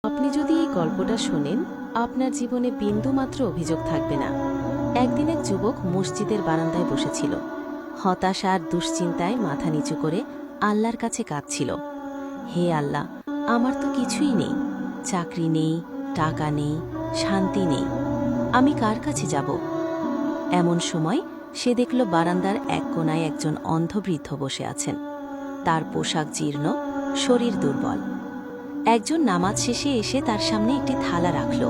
আপনি যদি এই গল্পটা শোনেন, আপনার জীবনে বিন্দুমাত্র অভিযোগ থাকবে না। একদিন এক যুবক মসজিদের বারান্দায় বসেছিল। হতাশা আর দুশ্চিন্তায় মাথা নিচু করে আল্লাহর কাছে কাঁদছিল। হে আল্লাহ, আমার তো কিছুই নেই, চাকরি নেই, টাকা নেই, শান্তি নেই, আমি কার কাছে যাব? এমন সময় সে দেখল বারান্দার এক কোণায় একজন অন্ধ বৃদ্ধ বসে আছেন। তার পোশাক জীর্ণ, শরীর দুর্বল। একজন নামাজ শেষে এসে তার সামনে একটি থালা রাখল।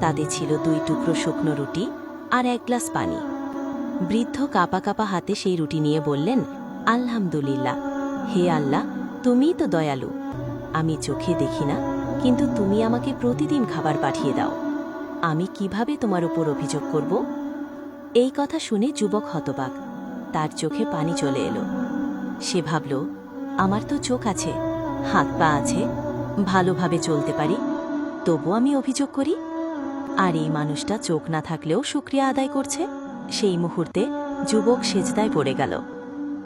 তাতে ছিল 2 টুকরো শুকনো রুটি আর 1 গ্লাস পানি। বৃদ্ধ কাঁপা কাঁপা হাতে সেই রুটি নিয়ে বললেন, আলহামদুলিল্লাহ, হে আল্লাহ, তুমিই তো দয়ালু। আমি চোখে দেখি না, কিন্তু তুমি আমাকে প্রতিদিন খাবার পাঠিয়ে দাও। আমি কিভাবে তোমার উপর অভিযোগ করব? এই কথা শুনে যুবক হতবাক। তার চোখে পানি চলে এলো। সে ভাবল, আমার তো চোখ আছে, হাত পা আছে, ভালোভাবে চলতে পারি, তবু আমি অভিযোগ করি? আর এই মানুষটা চোখ না থাকলেও শুকরিয়া আদায় করছে। সেই মুহূর্তে যুবক সেজদায় পড়ে গেল।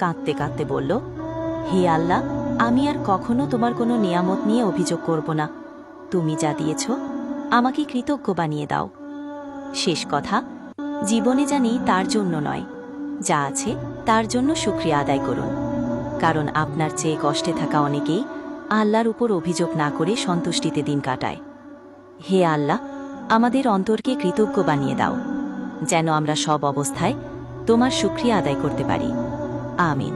কাঁদতে কাঁদতে বলল, হে আল্লাহ, আমি আর কখনো তোমার কোনো নিয়ামত নিয়ে অভিযোগ করব না। তুমি যা দিয়েছ আমাকে কৃতজ্ঞ বানিয়ে দাও। শেষ কথা, জীবনে জানি তার জন্য নয়, যা আছে তার জন্য শুকরিয়া আদায় করুন। কারণ আপনার চেয়ে কষ্টে থাকা অনেকেই আল্লাহর উপর অভিযোগ না করে সন্তুষ্টিতে দিন কাটায়। হে আল্লাহ, আমাদের অন্তরকে কৃতজ্ঞ বানিয়ে দাও, যেন আমরা সব অবস্থায় তোমার শুকরিয়া আদায় করতে পারি। আমিন।